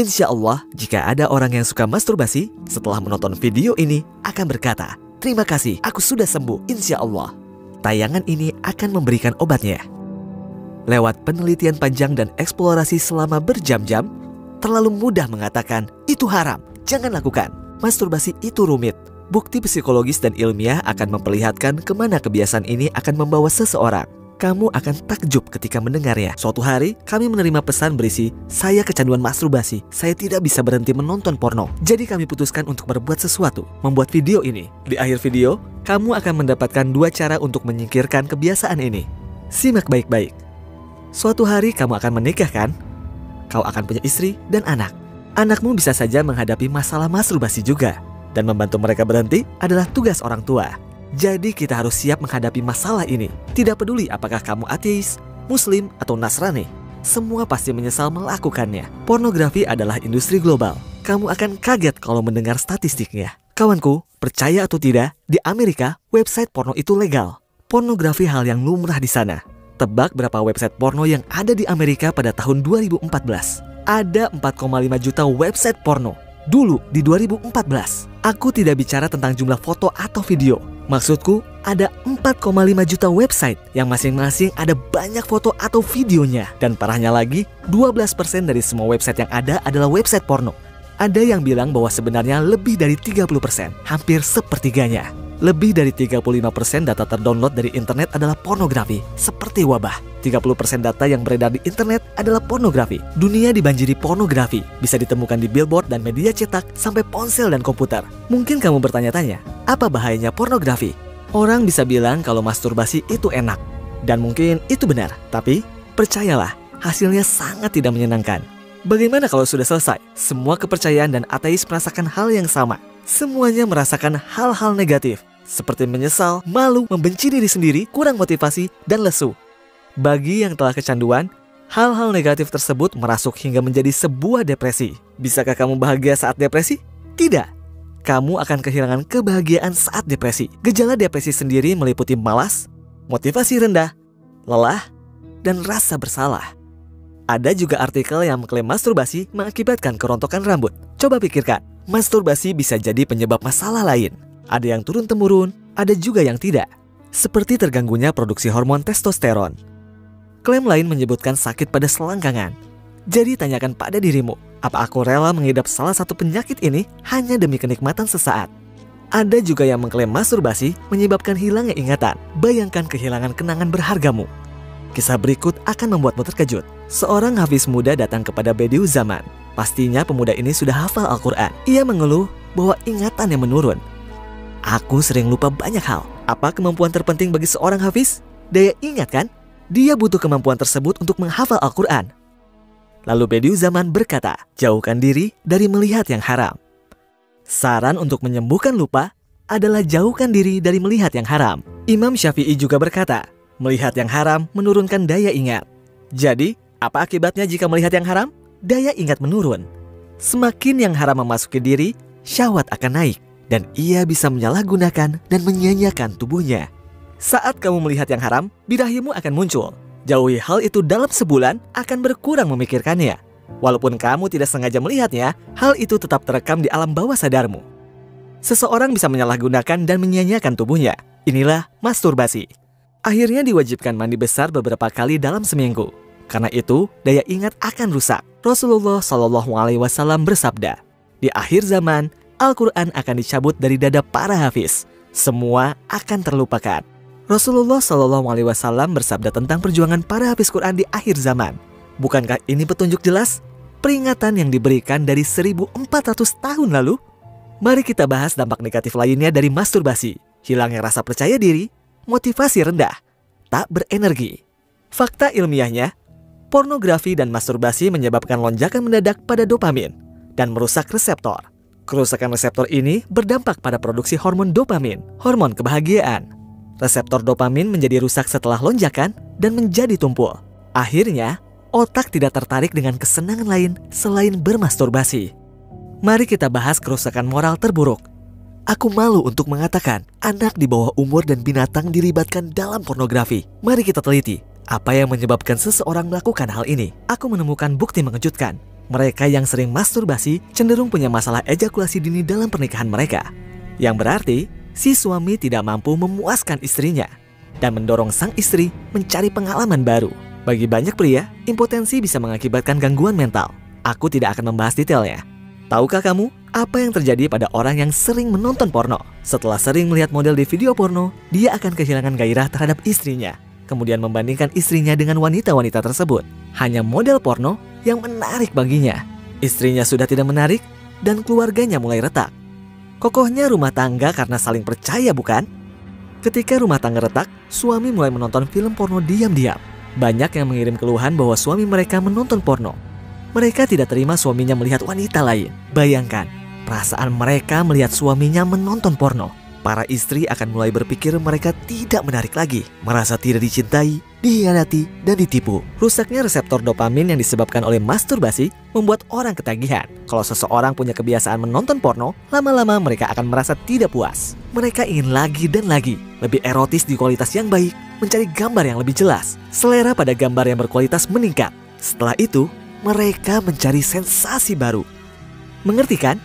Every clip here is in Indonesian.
Insya Allah, jika ada orang yang suka masturbasi, setelah menonton video ini akan berkata, "Terima kasih, aku sudah sembuh, insya Allah." Tayangan ini akan memberikan obatnya. Lewat penelitian panjang dan eksplorasi selama berjam-jam, terlalu mudah mengatakan, "Itu haram, jangan lakukan." Masturbasi itu rumit. Bukti psikologis dan ilmiah akan memperlihatkan kemana kebiasaan ini akan membawa seseorang. Kamu akan takjub ketika mendengarnya. Suatu hari, kami menerima pesan berisi, "Saya kecanduan masturbasi. Saya tidak bisa berhenti menonton porno." Jadi kami putuskan untuk berbuat sesuatu, membuat video ini. Di akhir video, kamu akan mendapatkan 2 cara untuk menyingkirkan kebiasaan ini. Simak baik-baik. Suatu hari kamu akan menikah, kan? Kau akan punya istri dan anak. Anakmu bisa saja menghadapi masalah masturbasi juga. Dan membantu mereka berhenti adalah tugas orang tua. Jadi kita harus siap menghadapi masalah ini. Tidak peduli apakah kamu ateis, muslim, atau Nasrani. Semua pasti menyesal melakukannya. Pornografi adalah industri global. Kamu akan kaget kalau mendengar statistiknya. Kawanku, percaya atau tidak, di Amerika, website porno itu legal. Pornografi hal yang lumrah di sana. Tebak berapa website porno yang ada di Amerika pada tahun 2014? Ada 4,5 juta website porno. Dulu di 2014. Aku tidak bicara tentang jumlah foto atau video. Maksudku, ada 4,5 juta website yang masing-masing ada banyak foto atau videonya. Dan parahnya lagi, 12% dari semua website yang ada adalah website porno. Ada yang bilang bahwa sebenarnya lebih dari 30%, hampir sepertiganya. Lebih dari 35% data terdownload dari internet adalah pornografi, seperti wabah. 30% data yang beredar di internet adalah pornografi. Dunia dibanjiri pornografi, bisa ditemukan di billboard dan media cetak sampai ponsel dan komputer. Mungkin kamu bertanya-tanya, apa bahayanya pornografi? Orang bisa bilang kalau masturbasi itu enak, dan mungkin itu benar. Tapi, percayalah, hasilnya sangat tidak menyenangkan. Bagaimana kalau sudah selesai? Semua kepercayaan dan ateis merasakan hal yang sama. Semuanya merasakan hal-hal negatif, seperti menyesal, malu, membenci diri sendiri, kurang motivasi, dan lesu. Bagi yang telah kecanduan, hal-hal negatif tersebut merasuk hingga menjadi sebuah depresi. Bisakah kamu bahagia saat depresi? Tidak. Kamu akan kehilangan kebahagiaan saat depresi. Gejala depresi sendiri meliputi malas, motivasi rendah, lelah, dan rasa bersalah. Ada juga artikel yang mengklaim masturbasi mengakibatkan kerontokan rambut. Coba pikirkan, masturbasi bisa jadi penyebab masalah lain. Ada yang turun-temurun, ada juga yang tidak. Seperti terganggunya produksi hormon testosteron. Klaim lain menyebutkan sakit pada selangkangan. Jadi tanyakan pada dirimu, apa aku rela mengidap salah satu penyakit ini hanya demi kenikmatan sesaat? Ada juga yang mengklaim masturbasi menyebabkan hilangnya ingatan. Bayangkan kehilangan kenangan berhargamu. Kisah berikut akan membuatmu terkejut. Seorang hafiz muda datang kepada Bediu Zaman. Pastinya pemuda ini sudah hafal Al-Quran. Ia mengeluh bahwa ingatannya menurun. "Aku sering lupa banyak hal." Apa kemampuan terpenting bagi seorang hafiz? Daya ingat, kan? Dia butuh kemampuan tersebut untuk menghafal Al-Quran. Lalu Bediu Zaman berkata, jauhkan diri dari melihat yang haram. Saran untuk menyembuhkan lupa adalah jauhkan diri dari melihat yang haram. Imam Syafi'i juga berkata, melihat yang haram menurunkan daya ingat. Jadi, apa akibatnya jika melihat yang haram? Daya ingat menurun. Semakin yang haram memasuki diri, syahwat akan naik. Dan ia bisa menyalahgunakan dan menyanyiakan tubuhnya. Saat kamu melihat yang haram, birahimu akan muncul. Jauhi hal itu dalam sebulan, akan berkurang memikirkannya. Walaupun kamu tidak sengaja melihatnya, hal itu tetap terekam di alam bawah sadarmu. Seseorang bisa menyalahgunakan dan menyanyiakan tubuhnya. Inilah masturbasi. Akhirnya diwajibkan mandi besar beberapa kali dalam seminggu. Karena itu, daya ingat akan rusak. Rasulullah SAW bersabda, di akhir zaman, Al-Quran akan dicabut dari dada para hafiz. Semua akan terlupakan. Rasulullah SAW bersabda tentang perjuangan para hafiz Quran di akhir zaman. Bukankah ini petunjuk jelas? Peringatan yang diberikan dari 1400 tahun lalu? Mari kita bahas dampak negatif lainnya dari masturbasi. Hilangnya rasa percaya diri, motivasi rendah, tak berenergi. Fakta ilmiahnya, pornografi dan masturbasi menyebabkan lonjakan mendadak pada dopamin dan merusak reseptor. Kerusakan reseptor ini berdampak pada produksi hormon dopamin, hormon kebahagiaan. Reseptor dopamin menjadi rusak setelah lonjakan dan menjadi tumpul. Akhirnya, otak tidak tertarik dengan kesenangan lain selain bermasturbasi. Mari kita bahas kerusakan moral terburuk. Aku malu untuk mengatakan, anak di bawah umur dan binatang dilibatkan dalam pornografi. Mari kita teliti, apa yang menyebabkan seseorang melakukan hal ini. Aku menemukan bukti mengejutkan. Mereka yang sering masturbasi cenderung punya masalah ejakulasi dini dalam pernikahan mereka. Yang berarti, si suami tidak mampu memuaskan istrinya dan mendorong sang istri mencari pengalaman baru. Bagi banyak pria, impotensi bisa mengakibatkan gangguan mental. Aku tidak akan membahas detailnya. Tahukah kamu apa yang terjadi pada orang yang sering menonton porno? Setelah sering melihat model di video porno, dia akan kehilangan gairah terhadap istrinya. Kemudian membandingkan istrinya dengan wanita-wanita tersebut. Hanya model porno yang menarik baginya. Istrinya sudah tidak menarik dan keluarganya mulai retak. Kokohnya rumah tangga karena saling percaya, bukan? Ketika rumah tangga retak, suami mulai menonton film porno diam-diam. Banyak yang mengirim keluhan bahwa suami mereka menonton porno. Mereka tidak terima suaminya melihat wanita lain. Bayangkan, perasaan mereka melihat suaminya menonton porno. Para istri akan mulai berpikir mereka tidak menarik lagi, merasa tidak dicintai, dihianati, dan ditipu. Rusaknya reseptor dopamin yang disebabkan oleh masturbasi membuat orang ketagihan. Kalau seseorang punya kebiasaan menonton porno, lama-lama mereka akan merasa tidak puas. Mereka ingin lagi dan lagi, lebih erotis di kualitas yang baik, mencari gambar yang lebih jelas. Selera pada gambar yang berkualitas meningkat. Setelah itu, mereka mencari sensasi baru. Mengerti kan?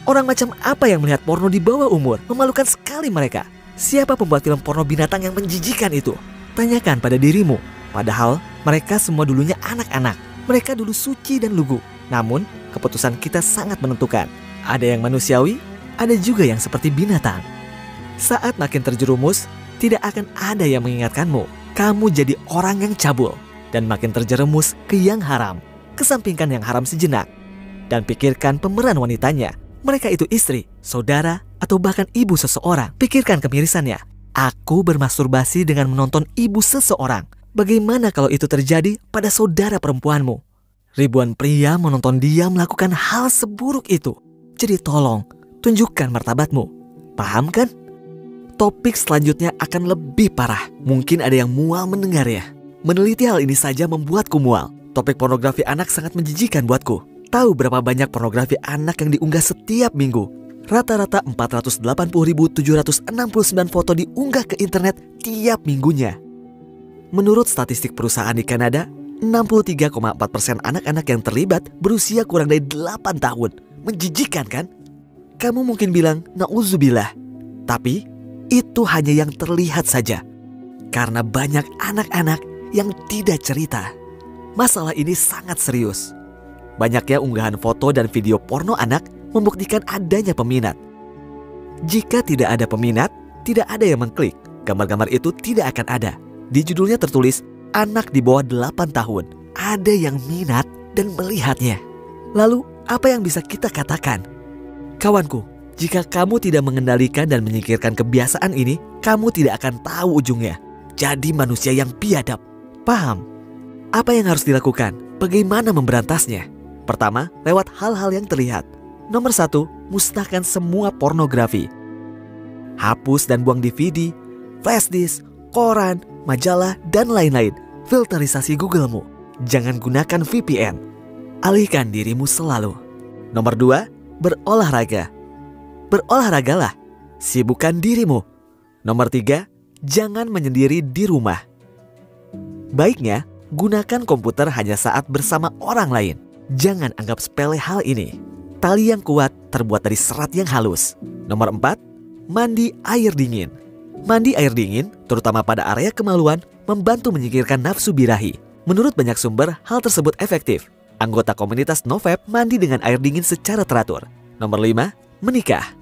Orang macam apa yang melihat porno di bawah umur? Memalukan sekali mereka. Siapa pembuat film porno binatang yang menjijikan itu? Tanyakan pada dirimu. Padahal mereka semua dulunya anak-anak. Mereka dulu suci dan lugu. Namun keputusan kita sangat menentukan. Ada yang manusiawi, ada juga yang seperti binatang. Saat makin terjerumus, tidak akan ada yang mengingatkanmu. Kamu jadi orang yang cabul dan makin terjerumus ke yang haram. Kesampingkan yang haram sejenak dan pikirkan pemeran wanitanya. Mereka itu istri, saudara, atau bahkan ibu seseorang. Pikirkan kemirisannya. Aku bermasturbasi dengan menonton ibu seseorang. Bagaimana kalau itu terjadi pada saudara perempuanmu? Ribuan pria menonton dia melakukan hal seburuk itu. Jadi tolong, tunjukkan martabatmu. Paham kan? Topik selanjutnya akan lebih parah. Mungkin ada yang mual mendengarnya. Meneliti hal ini saja membuatku mual. Topik pornografi anak sangat menjijikan buatku. Tahu berapa banyak pornografi anak yang diunggah setiap minggu? Rata-rata 480.769 foto diunggah ke internet tiap minggunya. Menurut statistik perusahaan di Kanada, 63,4% anak-anak yang terlibat berusia kurang dari 8 tahun. Menjijikan kan? Kamu mungkin bilang, na'udzubillah. Tapi, itu hanya yang terlihat saja. Karena banyak anak-anak yang tidak cerita. Masalah ini sangat serius. Banyaknya unggahan foto dan video porno anak membuktikan adanya peminat. Jika tidak ada peminat, tidak ada yang mengklik. Gambar-gambar itu tidak akan ada. Di judulnya tertulis, anak di bawah 8 tahun. Ada yang minat dan melihatnya. Lalu, apa yang bisa kita katakan? Kawanku, jika kamu tidak mengendalikan dan menyingkirkan kebiasaan ini, kamu tidak akan tahu ujungnya. Jadi manusia yang biadab. Paham? Apa yang harus dilakukan? Bagaimana memberantasnya? Pertama, lewat hal-hal yang terlihat. Nomor 1, musnahkan semua pornografi. Hapus dan buang DVD, flash disk, koran, majalah, dan lain-lain. Filterisasi Google-mu. Jangan gunakan VPN. Alihkan dirimu selalu. Nomor 2, berolahraga. Berolahragalah. Sibukkan dirimu. Nomor 3, jangan menyendiri di rumah. Baiknya, gunakan komputer hanya saat bersama orang lain. Jangan anggap sepele hal ini. Tali yang kuat terbuat dari serat yang halus. Nomor 4, mandi air dingin. Mandi air dingin, terutama pada area kemaluan, membantu menyingkirkan nafsu birahi. Menurut banyak sumber, hal tersebut efektif. Anggota komunitas NoFap mandi dengan air dingin secara teratur. Nomor 5, menikah.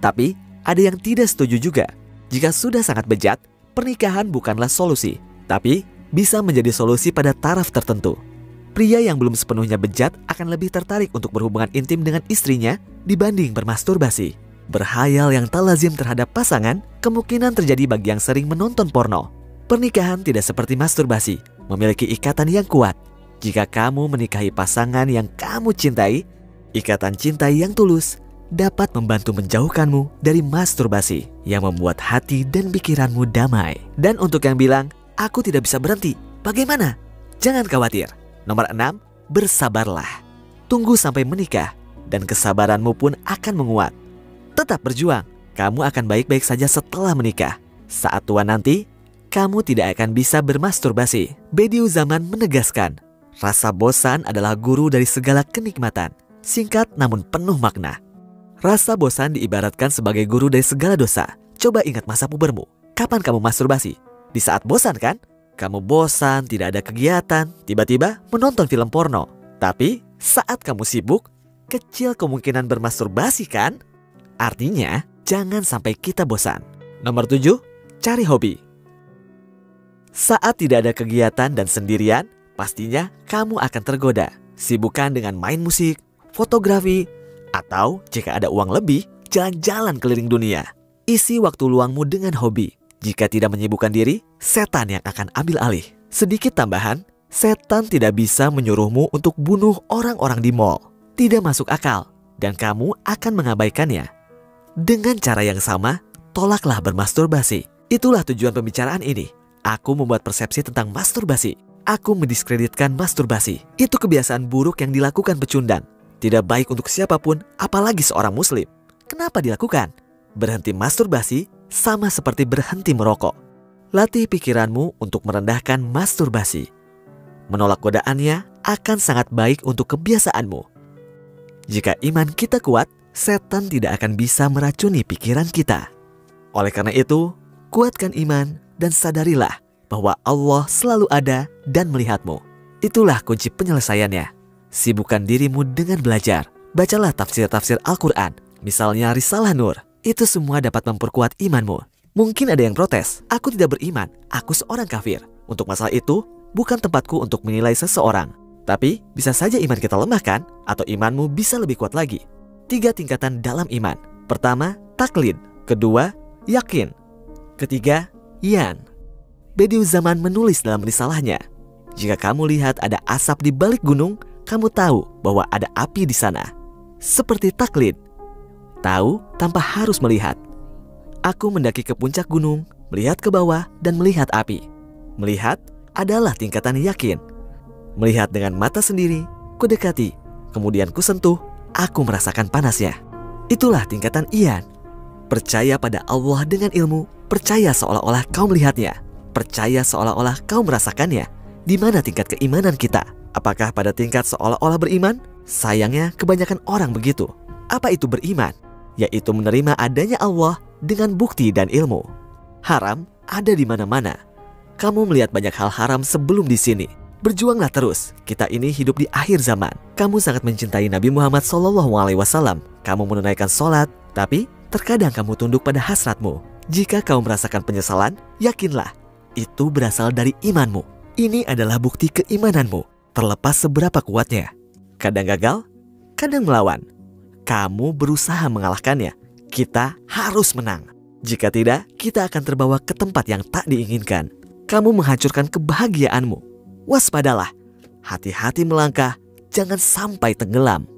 Tapi, ada yang tidak setuju juga. Jika sudah sangat bejat, pernikahan bukanlah solusi. Tapi, bisa menjadi solusi pada taraf tertentu. Pria yang belum sepenuhnya bejat akan lebih tertarik untuk berhubungan intim dengan istrinya dibanding bermasturbasi. Berhayal yang tak lazim terhadap pasangan kemungkinan terjadi bagi yang sering menonton porno. Pernikahan tidak seperti masturbasi, memiliki ikatan yang kuat. Jika kamu menikahi pasangan yang kamu cintai, ikatan cinta yang tulus dapat membantu menjauhkanmu dari masturbasi yang membuat hati dan pikiranmu damai. Dan untuk yang bilang, aku tidak bisa berhenti, bagaimana? Jangan khawatir. Nomor 6, bersabarlah. Tunggu sampai menikah dan kesabaranmu pun akan menguat. Tetap berjuang, kamu akan baik-baik saja setelah menikah. Saat tua nanti, kamu tidak akan bisa bermasturbasi. Bediüzzaman menegaskan, Rasa bosan adalah guru dari segala kenikmatan. Singkat namun penuh makna. Rasa bosan diibaratkan sebagai guru dari segala dosa. Coba ingat masa pubermu. Kapan kamu masturbasi? Di saat bosan kan? Kamu bosan, tidak ada kegiatan, tiba-tiba menonton film porno. Tapi saat kamu sibuk, kecil kemungkinan bermasturbasi kan? Artinya, jangan sampai kita bosan. Nomor 7, cari hobi. Saat tidak ada kegiatan dan sendirian, pastinya kamu akan tergoda. Sibukkan dengan main musik, fotografi, atau jika ada uang lebih, jalan-jalan keliling dunia. Isi waktu luangmu dengan hobi. Jika tidak menyibukkan diri, setan yang akan ambil alih. Sedikit tambahan, setan tidak bisa menyuruhmu untuk bunuh orang-orang di mall. Tidak masuk akal, dan kamu akan mengabaikannya. Dengan cara yang sama, tolaklah bermasturbasi. Itulah tujuan pembicaraan ini. Aku membuat persepsi tentang masturbasi. Aku mendiskreditkan masturbasi. Itu kebiasaan buruk yang dilakukan pecundang. Tidak baik untuk siapapun, apalagi seorang muslim. Kenapa dilakukan? Berhenti masturbasi sama seperti berhenti merokok. Latih pikiranmu untuk merendahkan masturbasi. Menolak godaannya akan sangat baik untuk kebiasaanmu. Jika iman kita kuat, setan tidak akan bisa meracuni pikiran kita. Oleh karena itu, kuatkan iman dan sadarilah bahwa Allah selalu ada dan melihatmu. Itulah kunci penyelesaiannya. Sibukkan dirimu dengan belajar. Bacalah tafsir-tafsir Al-Quran, misalnya Risalah Nur. Itu semua dapat memperkuat imanmu. Mungkin ada yang protes, aku tidak beriman, aku seorang kafir. Untuk masalah itu, bukan tempatku untuk menilai seseorang. Tapi, bisa saja iman kita lemah kan? Atau imanmu bisa lebih kuat lagi. 3 tingkatan dalam iman. Pertama, taklid. Kedua, yakin. Ketiga, yan. Bediüzzaman menulis dalam risalahnya, jika kamu lihat ada asap di balik gunung, kamu tahu bahwa ada api di sana. Seperti taklid. Tahu tanpa harus melihat. Aku mendaki ke puncak gunung, melihat ke bawah dan melihat api. Melihat adalah tingkatan yakin. Melihat dengan mata sendiri, kudekati, kemudian kusentuh, aku merasakan panasnya. Itulah tingkatan iyan. Percaya pada Allah dengan ilmu, percaya seolah-olah kau melihatnya. Percaya seolah-olah kau merasakannya. Di mana tingkat keimanan kita? Apakah pada tingkat seolah-olah beriman? Sayangnya kebanyakan orang begitu. Apa itu beriman? Yaitu menerima adanya Allah dengan bukti dan ilmu. Haram ada di mana-mana. Kamu melihat banyak hal haram sebelum di sini. Berjuanglah terus. Kita ini hidup di akhir zaman. Kamu sangat mencintai Nabi Muhammad SAW. Kamu menunaikan sholat, tapi terkadang kamu tunduk pada hasratmu. Jika kau merasakan penyesalan, yakinlah itu berasal dari imanmu. Ini adalah bukti keimananmu, terlepas seberapa kuatnya. Kadang gagal, kadang melawan. Kamu berusaha mengalahkannya. Kita harus menang. Jika tidak, kita akan terbawa ke tempat yang tak diinginkan. Kamu menghancurkan kebahagiaanmu. Waspadalah. Hati-hati melangkah, jangan sampai tenggelam.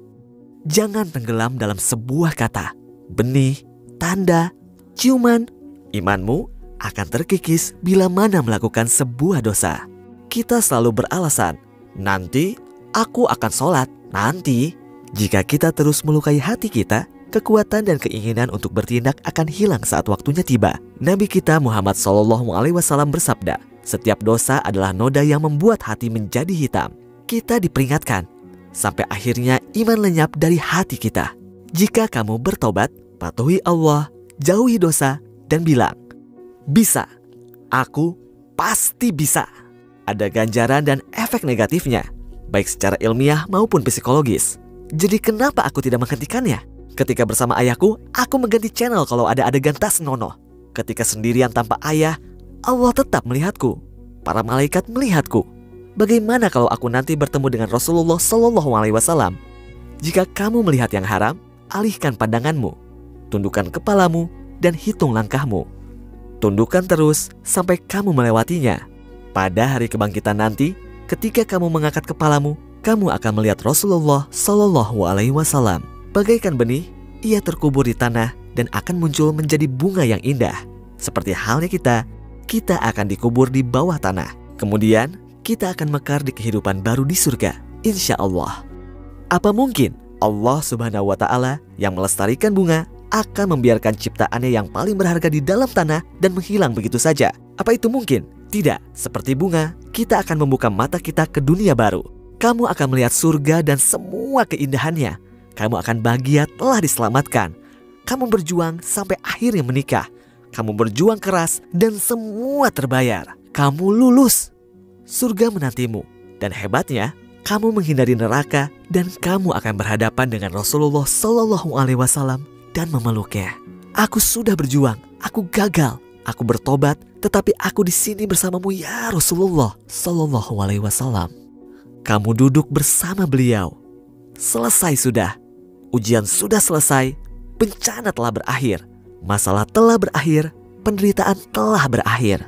Jangan tenggelam dalam sebuah kata, benih, tanda, ciuman. Imanmu akan terkikis bila mana melakukan sebuah dosa. Kita selalu beralasan, nanti aku akan sholat, nanti. Jika kita terus melukai hati kita, kekuatan dan keinginan untuk bertindak akan hilang saat waktunya tiba. Nabi kita Muhammad SAW bersabda, setiap dosa adalah noda yang membuat hati menjadi hitam. Kita diperingatkan, sampai akhirnya iman lenyap dari hati kita. Jika kamu bertobat, patuhi Allah, jauhi dosa, dan bilang, bisa, aku pasti bisa. Ada ganjaran dan efek negatifnya, baik secara ilmiah maupun psikologis. Jadi kenapa aku tidak menghentikannya? Ketika bersama ayahku, aku mengganti channel kalau ada adegan tas nono. Ketika sendirian tanpa ayah, Allah tetap melihatku. Para malaikat melihatku. Bagaimana kalau aku nanti bertemu dengan Rasulullah SAW? Jika kamu melihat yang haram, alihkan pandanganmu, tundukkan kepalamu, dan hitung langkahmu. Tundukkan terus sampai kamu melewatinya. Pada hari kebangkitan nanti, ketika kamu mengangkat kepalamu, kamu akan melihat Rasulullah SAW. Bagaikan benih, ia terkubur di tanah dan akan muncul menjadi bunga yang indah. Seperti halnya kita akan dikubur di bawah tanah. Kemudian, kita akan mekar di kehidupan baru di surga, insya Allah. Apa mungkin Allah Subhanahu wa Ta'ala yang melestarikan bunga akan membiarkan ciptaannya yang paling berharga di dalam tanah dan menghilang begitu saja? Apa itu mungkin? Tidak. Seperti bunga, kita akan membuka mata kita ke dunia baru. Kamu akan melihat surga dan semua keindahannya. Kamu akan bahagia telah diselamatkan. Kamu berjuang sampai akhirnya menikah. Kamu berjuang keras dan semua terbayar. Kamu lulus. Surga menantimu. Dan hebatnya, kamu menghindari neraka dan kamu akan berhadapan dengan Rasulullah SAW dan memeluknya. Aku sudah berjuang, aku gagal, aku bertobat, tetapi aku di sini bersamamu ya Rasulullah SAW. Kamu duduk bersama beliau. Selesai sudah. Ujian sudah selesai. Bencana telah berakhir. Masalah telah berakhir. Penderitaan telah berakhir.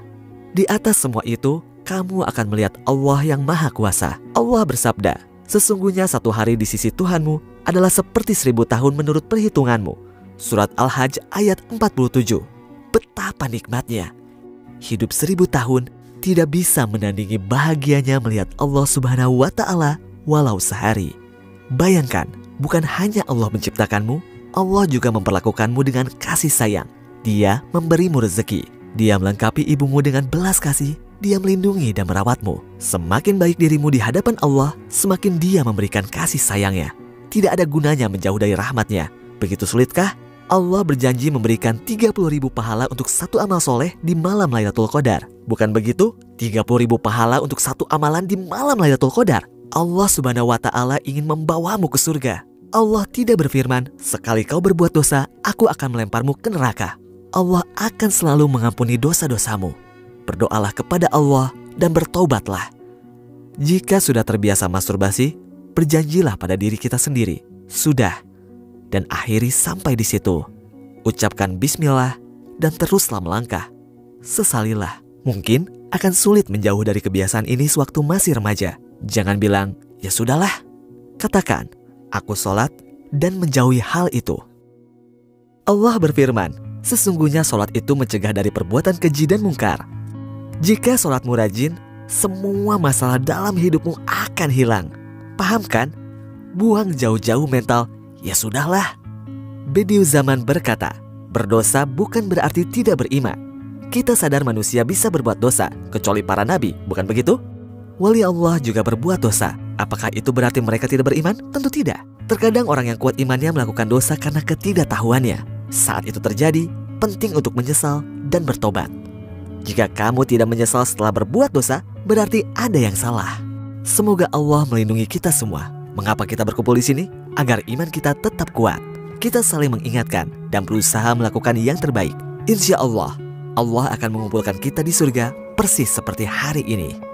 Di atas semua itu, kamu akan melihat Allah yang Maha Kuasa. Allah bersabda, sesungguhnya satu hari di sisi Tuhanmu adalah seperti 1000 tahun menurut perhitunganmu. Surat Al-Hajj ayat 47. Betapa nikmatnya. Hidup 1000 tahun tidak bisa menandingi bahagianya melihat Allah Subhanahu wa Ta'ala walau sehari. Bayangkan, bukan hanya Allah menciptakanmu, Allah juga memperlakukanmu dengan kasih sayang. Dia memberimu rezeki. Dia melengkapi ibumu dengan belas kasih. Dia melindungi dan merawatmu. Semakin baik dirimu di hadapan Allah, semakin Dia memberikan kasih sayangnya. Tidak ada gunanya menjauh dari rahmatnya. Begitu sulitkah? Allah berjanji memberikan 30.000 pahala untuk satu amal soleh di malam Lailatul Qadar. Bukan begitu? 30.000 pahala untuk satu amalan di malam Lailatul Qadar. Allah Subhanahu wa Ta'ala ingin membawamu ke surga. Allah tidak berfirman, sekali kau berbuat dosa, aku akan melemparmu ke neraka. Allah akan selalu mengampuni dosa-dosamu. Berdoalah kepada Allah dan bertobatlah. Jika sudah terbiasa masturbasi, berjanjilah pada diri kita sendiri. Sudah. Dan akhiri sampai di situ. Ucapkan bismillah dan teruslah melangkah. Sesalilah. Mungkin akan sulit menjauh dari kebiasaan ini sewaktu masih remaja. Jangan bilang, ya sudahlah. Katakan, aku sholat dan menjauhi hal itu. Allah berfirman, sesungguhnya sholat itu mencegah dari perbuatan keji dan mungkar. Jika sholatmu rajin, semua masalah dalam hidupmu akan hilang. Paham kan? Buang jauh-jauh mental, ya sudahlah. Bediüz Zaman berkata, berdosa bukan berarti tidak beriman. Kita sadar manusia bisa berbuat dosa, kecuali para nabi, bukan begitu? Wali Allah juga berbuat dosa. Apakah itu berarti mereka tidak beriman? Tentu tidak. Terkadang orang yang kuat imannya melakukan dosa karena ketidaktahuannya. Saat itu terjadi, penting untuk menyesal dan bertobat. Jika kamu tidak menyesal setelah berbuat dosa, berarti ada yang salah. Semoga Allah melindungi kita semua. Mengapa kita berkumpul di sini? Agar iman kita tetap kuat. Kita saling mengingatkan dan berusaha melakukan yang terbaik. Insya Allah, Allah akan mengumpulkan kita di surga persis seperti hari ini.